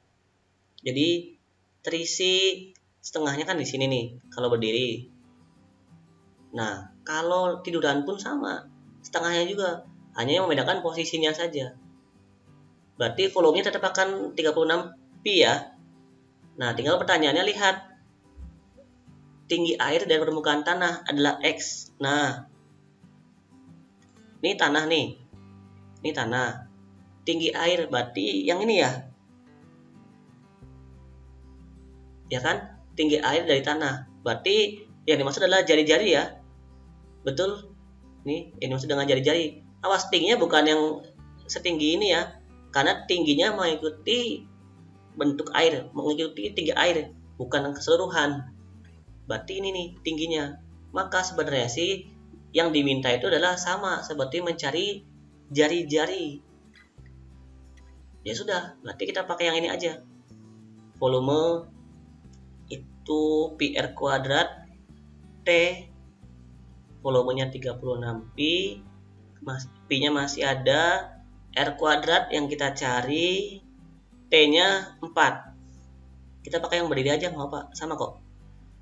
A: Jadi terisi setengahnya kan di sini nih kalau berdiri. Nah, kalau tiduran pun sama, setengahnya juga, hanya yang membedakan posisinya saja. Berarti volumenya tetap akan 36 pi ya. Nah, tinggal pertanyaannya, lihat tinggi air dari permukaan tanah adalah X. Nah, ini tanah nih. Ini tanah. Tinggi air berarti yang ini ya. Ya kan? Tinggi air dari tanah. Berarti yang dimaksud adalah jari-jari ya. Betul? Nih, ini maksud dengan jari-jari. Awas, tingginya bukan yang setinggi ini ya. Karena tingginya mengikuti bentuk air, mengikuti tinggi air, bukan keseluruhan. Berarti ini nih tingginya. Maka sebenarnya sih yang diminta itu adalah sama seperti mencari jari-jari. Ya sudah, berarti kita pakai yang ini aja. Volume itu pi r kuadrat T, volumenya 36 pi, pi-nya masih ada, r kuadrat yang kita cari, T-nya 4. Kita pakai yang berdiri aja, nggak apa, sama kok.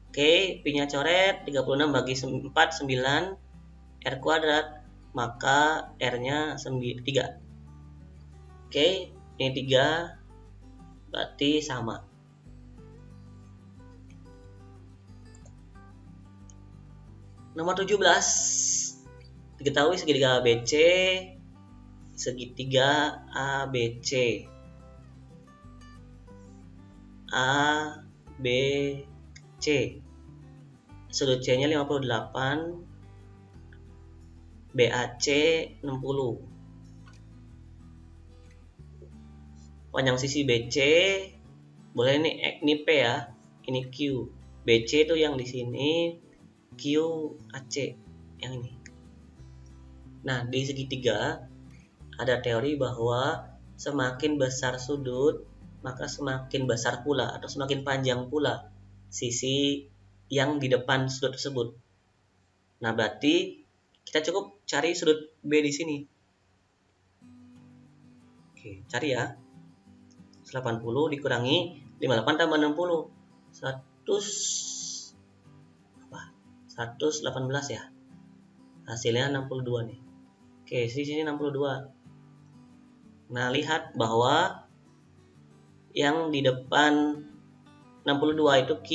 A: Oke, pi-nya coret, 36 bagi 4, 9, R kuadrat, maka R-nya 3. Oke, ini 3, berarti sama. Nomor 17, diketahui segitiga ABC, segitiga ABC. ABC. Sudut C-nya 58, BAC 60. Panjang sisi BC boleh ini P ya, ini Q. BC itu yang di sini, QAC yang ini. Nah, di segitiga ada teori bahwa semakin besar sudut, maka semakin besar pula atau semakin panjang pula sisi yang di depan sudut tersebut. Nah, berarti kita cukup cari sudut B di sini. Oke, cari ya. 180 dikurangi 58 tambah 60. 118 ya. Hasilnya 62 nih. Oke, di sini 62. Nah, lihat bahwa yang di depan 62 itu Q.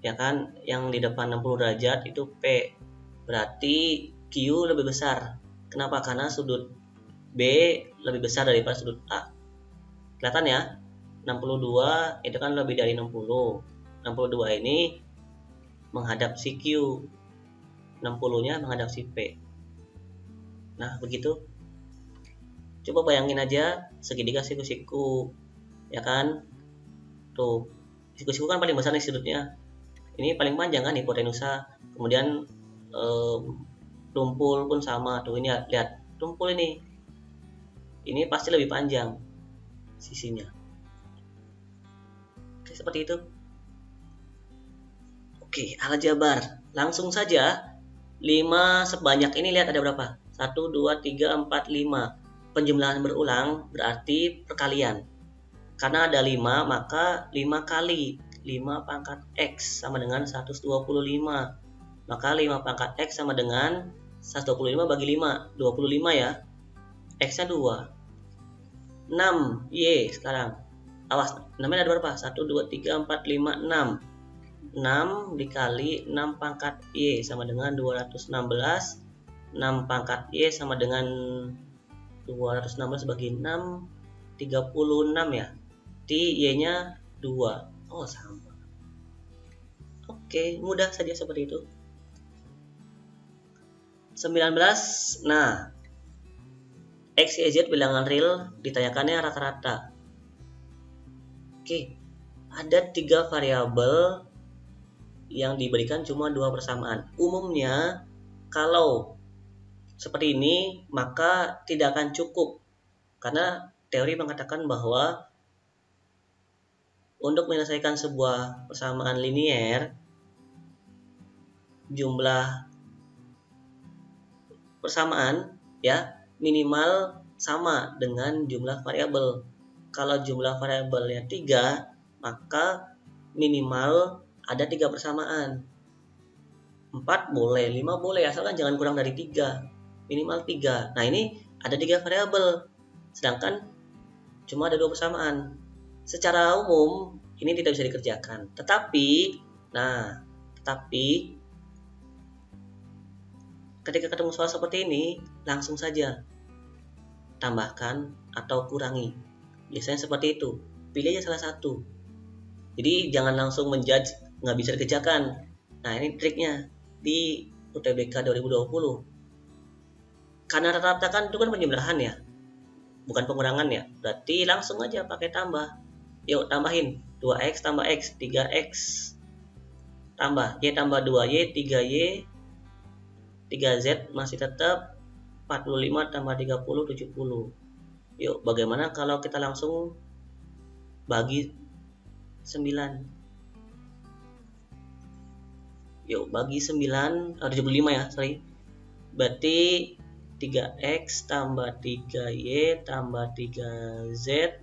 A: Ya kan? Yang di depan 60 derajat itu P. Berarti Q lebih besar. Kenapa? Karena sudut B lebih besar daripada sudut A. Kelihatan ya? 62 itu kan lebih dari 60. 62 ini menghadap si Q. 60-nya menghadap si P. Nah, begitu. Coba bayangin aja segitiga siku-siku. Ya kan? Tuh. Siku-siku kan paling besar nih sudutnya. Ini paling panjang kan hipotenusa. Kemudian tumpul pun sama. Tuh, ini lihat. Tumpul ini. Ini pasti lebih panjang sisinya. Oke, seperti itu. Oke, aljabar. Langsung saja. 5 sebanyak ini lihat ada berapa? 1, 2, 3, 4, 5. Penjumlahan berulang berarti perkalian. Karena ada 5, maka 5 kali 5 pangkat X sama dengan 125. Maka 5 pangkat X sama dengan 125 bagi 5. 25 ya. X-nya 2. 6 Y sekarang. Awas, 6-nya ada berapa? 1, 2, 3, 4, 5, 6. 6 dikali 6 pangkat Y sama dengan 216. 6 pangkat Y sama dengan 216 bagi 6, 36 ya. Y-nya 2. Oh, sama. Oke, mudah saja seperti itu. 19. Nah, X, Y, Z bilangan real ditanyakannya rata-rata. Oke, ada 3 variabel yang diberikan cuma 2 persamaan. Umumnya kalau seperti ini maka tidak akan cukup, karena teori mengatakan bahwa untuk menyelesaikan sebuah persamaan linier, jumlah persamaan ya, minimal sama dengan jumlah variabel. Kalau jumlah variabelnya 3, maka minimal ada 3 persamaan. 4 boleh, 5 boleh, asalkan jangan kurang dari 3. Minimal 3. Nah, ini ada 3 variabel, sedangkan cuma ada 2 persamaan. Secara umum ini tidak bisa dikerjakan. Tetapi ketika ketemu soal seperti ini, langsung saja tambahkan atau kurangi. Biasanya seperti itu. Pilih aja salah satu. Jadi jangan langsung menjudge nggak bisa dikerjakan. Nah, ini triknya di UTBK 2020. Karena rata-rata kan itu kan penjumlahan ya, bukan pengurangan ya. Berarti langsung aja pakai tambah. Yuk tambahin 2x tambah x, 3x tambah y tambah 2y, 3y, 3z masih tetap 45 tambah 30, 70. Yuk, bagaimana kalau kita langsung bagi 9? Yuk, bagi 9, 75 ya, sorry. Berarti 3x tambah 3y tambah 3z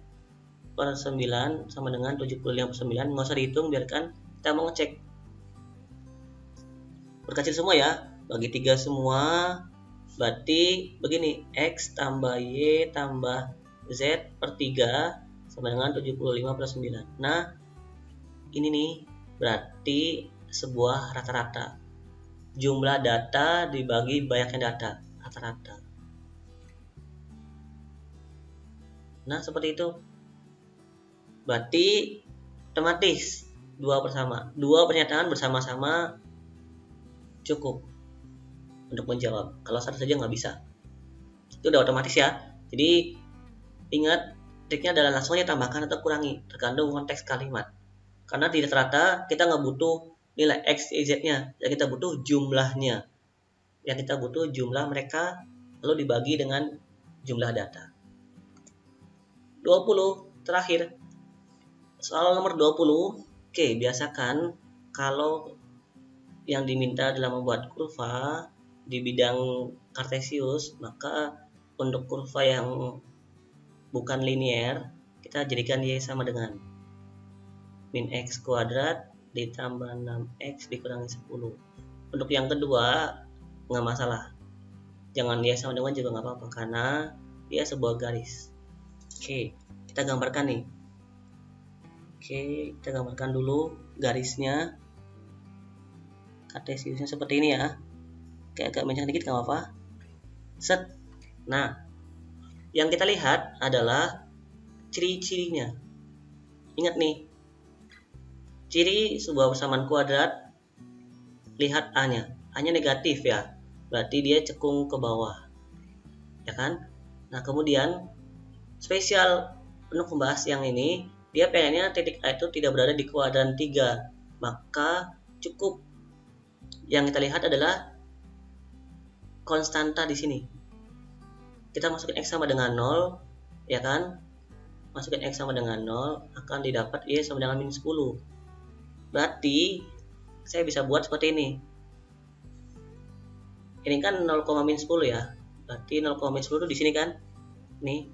A: per 9 sama dengan 75 per 9. Nggak usah dihitung, biarkan kita mau ngecek. Berkecil semua ya, bagi 3 semua. Berarti begini, x tambah y tambah z per 3 sama dengan 75 per 9. Nah, ini nih berarti sebuah rata-rata. Jumlah data dibagi banyaknya data, rata-rata. Nah, seperti itu. Berarti otomatis 2 pernyataan bersama-sama cukup untuk menjawab. Kalau satu saja nggak bisa. Itu udah otomatis ya. Jadi ingat, triknya adalah langsung aja tambahkan atau kurangi, tergantung konteks kalimat. Karena di rata-rata kita nggak butuh nilai x, y, z-nya, ya kita butuh jumlahnya. Yang kita butuh jumlah mereka lalu dibagi dengan jumlah data. 20 terakhir. Soal nomor 20. Oke, biasakan kalau yang diminta adalah membuat kurva di bidang kartesius, maka untuk kurva yang bukan linear kita jadikan y sama dengan min x kuadrat ditambah 6x dikurangi 10. Untuk yang kedua nggak masalah, jangan y sama dengan juga nggak apa-apa karena dia sebuah garis. Oke, kita gambarkan nih. Oke, kita gambarkan dulu garisnya. Kartesiusnya seperti ini ya. Kayak agak mencang dikit nggak apa-apa. Set. Nah, yang kita lihat adalah ciri-cirinya. Ingat nih, ciri sebuah persamaan kuadrat, lihat A-nya. A-nya negatif ya, berarti dia cekung ke bawah, ya kan? Nah, kemudian spesial untuk membahas yang ini, dia pengennya titik A itu tidak berada di kuadran 3, maka cukup yang kita lihat adalah konstanta di sini. Kita masukin x sama dengan 0, ya kan? Masukin x sama dengan 0, akan didapat y sama dengan min 10. Berarti saya bisa buat seperti ini. Ini kan 0, min 10 ya. Berarti 0, min 10 itu di sini kan? Nih.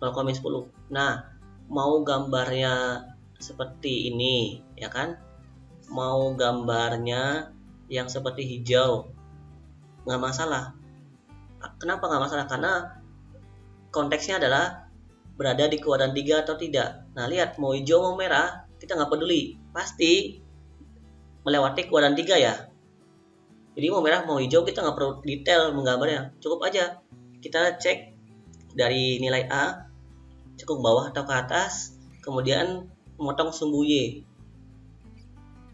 A: 0, min 10. Nah, mau gambarnya seperti ini, ya kan? Mau gambarnya yang seperti hijau, nggak masalah. Kenapa nggak masalah? Karena konteksnya adalah berada di kuadran 3 atau tidak. Nah, lihat, mau hijau mau merah, kita nggak peduli, pasti melewati kuadran 3 ya. Jadi mau merah mau hijau kita nggak perlu detail menggambarnya, cukup aja kita cek dari nilai A cukup bawah atau ke atas, kemudian memotong sumbu Y.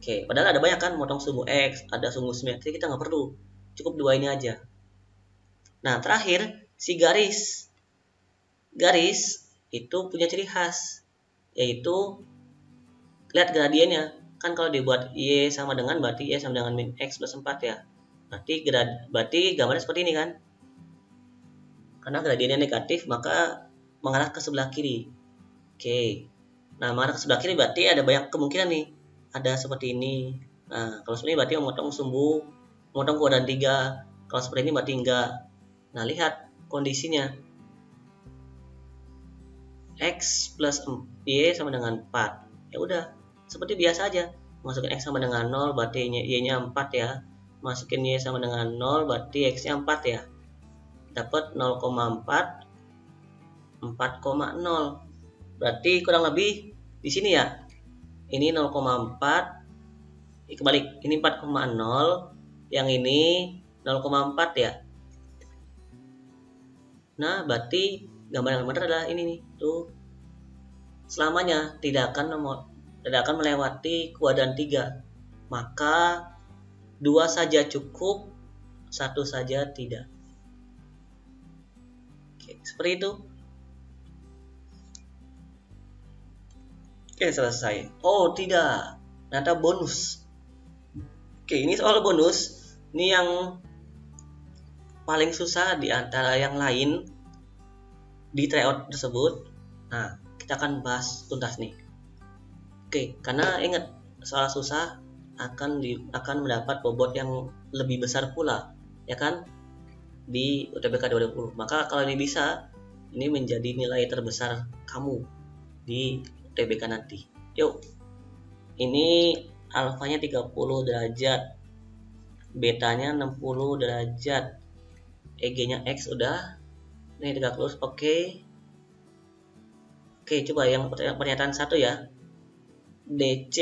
A: Oke, padahal ada banyak kan, motong sumbu X, ada sumbu simetri, kita nggak perlu, cukup dua ini aja. Nah, terakhir si garis itu punya ciri khas, yaitu lihat gradiennya. Kan kalau dibuat Y sama dengan, berarti Y sama dengan min X plus 4 ya. Berarti gambarnya seperti ini kan. Karena gradiennya negatif, maka mengarah ke sebelah kiri. Oke. Nah, mengarah ke sebelah kiri berarti ada banyak kemungkinan nih. Ada seperti ini. Nah, kalau seperti ini berarti memotong kuadran 3. Kalau seperti ini berarti enggak. Nah, lihat kondisinya. X plus Y sama dengan 4. Ya udah, seperti biasa aja. Masukin X sama dengan 0, berarti Y-nya 4 ya. Masukin Y sama dengan 0, berarti X-nya 4 ya. Dapat 0,4, 4,0. Berarti kurang lebih di sini ya. Ini 0,4, kebalik. Ini 4,0, yang ini 0,4 ya. Nah, berarti gambar yang benar adalah ini nih, tuh. Selamanya tidak akan melewati kuadran 3. Maka 2 saja cukup, 1 saja tidak. Oke, seperti itu. Oke, selesai. Oh, tidak. Ternyata bonus. Oke, ini soal bonus. Ini yang paling susah di antara yang lain di tryout tersebut. Nah, kita akan bahas tuntas nih. Oke, karena ingat, soal susah akan mendapat bobot yang lebih besar pula, ya kan? Di UTBK 2020. Maka kalau ini bisa, ini menjadi nilai terbesar kamu di UTBK nanti. Yuk. Ini alfanya 30 derajat. Betanya 60 derajat. EG-nya X udah. Ini tegak lurus, oke. Oke, coba yang pernyataan 1 ya. DC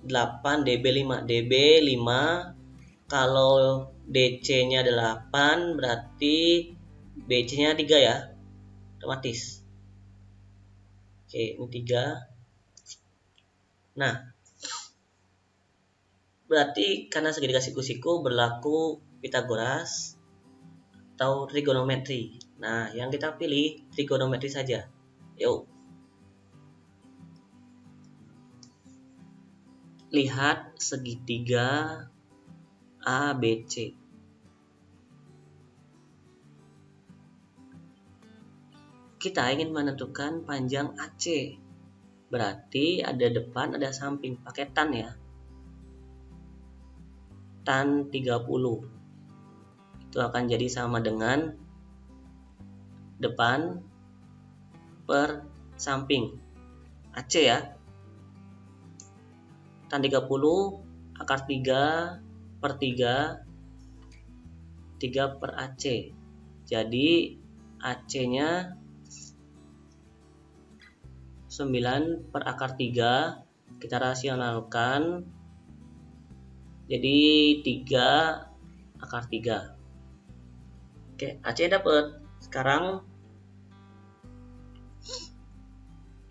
A: 8, DB 5. DB 5. Kalau DC-nya 8, berarti BC-nya 3 ya. Otomatis. Oke, ini 3. Nah, berarti karena segitiga siku-siku berlaku Pitagoras atau trigonometri. Nah, yang kita pilih trigonometri saja. Yuk. Lihat segitiga ABC. Kita ingin menentukan panjang AC. Berarti ada depan, ada samping. Pakai tan ya. Tan 30. Itu akan jadi sama dengan depan per samping. AC ya. Tan 30 akar 3 per 3. 3 per AC. Jadi AC-nya 9 per akar 3. Kita rasionalkan. Jadi 3 akar 3. Oke, AC dapat. Sekarang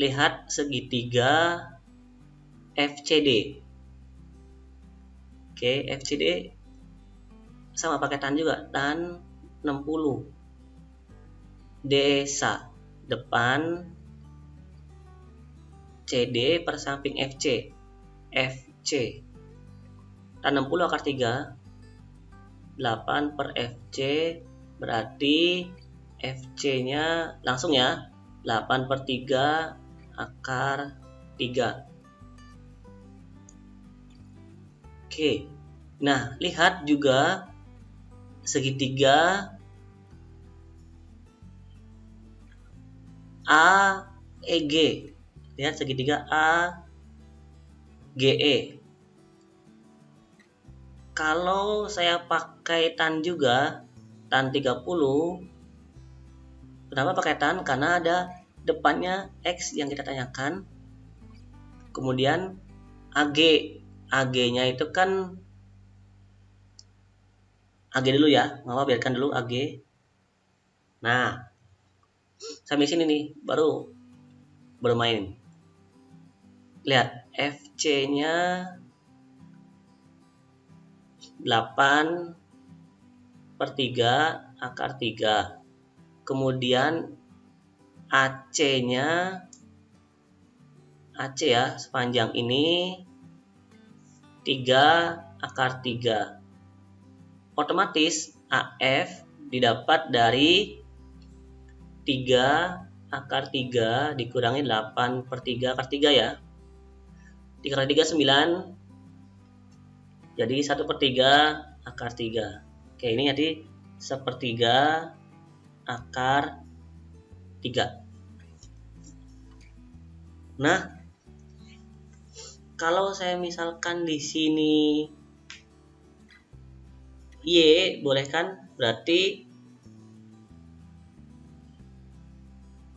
A: lihat segitiga FCD. Oke, FCD sama pakai tan juga. Tan 60. DSA depan CD per samping FC. FC. Tan 60 akar 3. 8 per FC. Berarti FC-nya langsung ya. 8 per 3 akar 3. Oke. Nah, lihat juga segitiga AEG. Lihat segitiga AGE. Kalau saya pakai tan juga, tan 30. Kenapa pakai tan? Karena ada depannya X yang kita tanyakan. Kemudian AG. AG-nya itu kan AG dulu ya. Mama biarkan dulu AG. Nah, sampai sini nih baru bermain. Lihat FC-nya 8 per 3 akar 3. Kemudian AC-nya AC ya, sepanjang ini 3 akar 3. Otomatis AF didapat dari 3 akar 3 dikurangi 8 per 3 akar 3 ya. 3 kali 3 9. Jadi 1 per 3 akar 3. Oke, ini jadi sepertiga akar 3. Nah, kalau saya misalkan di sini Y, boleh kan? Berarti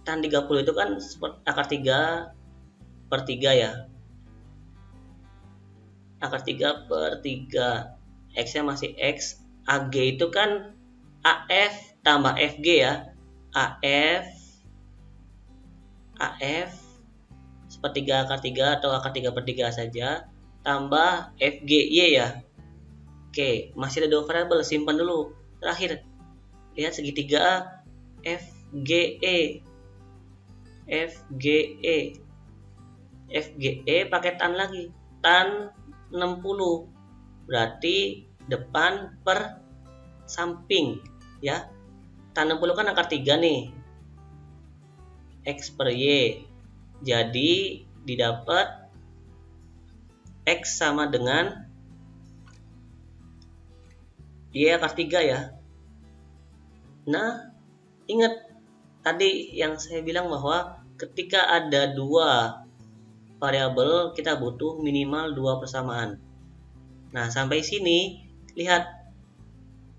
A: tan 30 itu kan akar 3 per 3 ya. Akar 3 per 3. X-nya masih X. AG itu kan AF tambah FG ya. AF sepertiga akar 3 atau akar 3 per 3 saja. Tambah FGY ya. Oke, masih ada dua variabel, simpan dulu. Terakhir, lihat segitiga FGE. FGE pakai tan lagi. Tan 60. Berarti depan per samping ya. Tan 60 kan akar 3 nih. X per Y. Jadi didapat X sama dengan Y akar 3 ya. Nah, ingat tadi yang saya bilang bahwa ketika ada dua variabel kita butuh minimal 2 persamaan. Nah, sampai sini lihat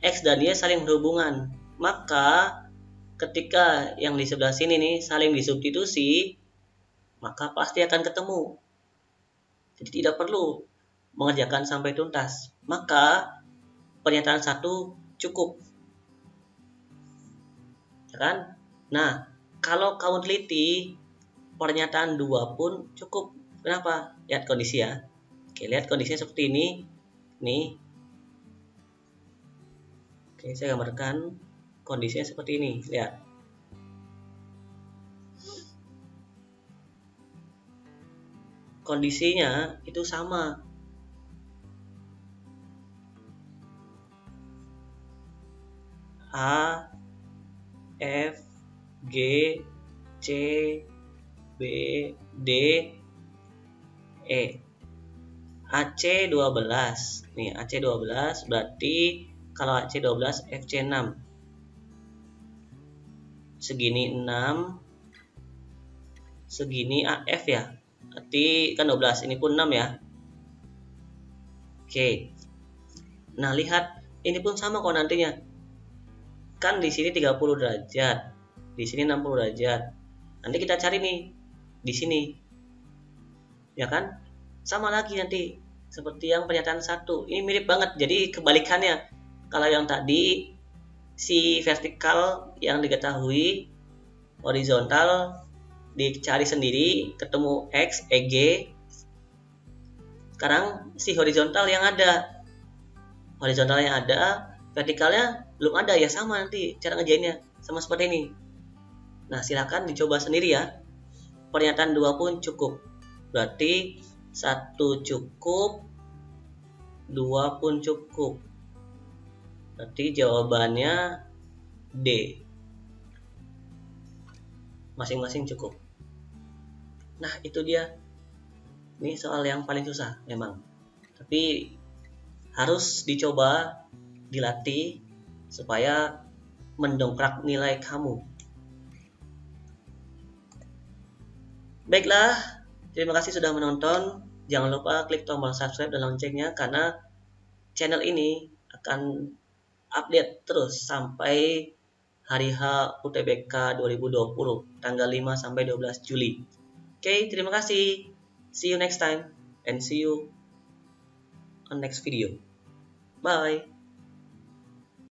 A: X dan Y saling berhubungan. Maka ketika yang di sebelah sini nih saling disubstitusi, maka pasti akan ketemu. Jadi tidak perlu mengerjakan sampai tuntas. Maka pernyataan 1 cukup. Ya kan? Nah, kalau kamu teliti, pernyataan 2 pun cukup. Kenapa? Lihat kondisi ya. Oke, lihat kondisinya seperti ini. Nih. Oke, saya gambarkan kondisinya seperti ini. Lihat. Kondisinya itu sama. A, F, G, C, B, D, E. AC 12. Nih, AC 12 berarti kalau AC 12 FC 6. Segini 6. Segini AF ya. Berarti kan 12, ini pun 6 ya. Oke. Nah, lihat ini pun sama kok nantinya. Kan di sini 30 derajat. Di sini 60 derajat. Nanti kita cari nih di sini. Ya kan? Sama lagi nanti seperti yang pernyataan 1. Ini mirip banget. Jadi kebalikannya. Kalau yang tadi si vertikal yang diketahui, horizontal dicari sendiri, ketemu X, EG. Sekarang si horizontal yang ada. Horizontal yang ada, vertikalnya belum ada ya, sama nanti cara ngerjainnya sama seperti ini. Nah, silakan dicoba sendiri ya. Pernyataan 2 pun cukup. Berarti 1 cukup, 2 pun cukup. Berarti jawabannya D. Masing-masing cukup. Nah, itu dia. Ini soal yang paling susah memang. Tapi harus dicoba, dilatih supaya mendongkrak nilai kamu. Baiklah, terima kasih sudah menonton. Jangan lupa klik tombol subscribe dan loncengnya karena channel ini akan update terus sampai hari H UTBK 2020 tanggal 5 sampai 12 Juli. Oke, terima kasih. See you next time and see you on next video. Bye.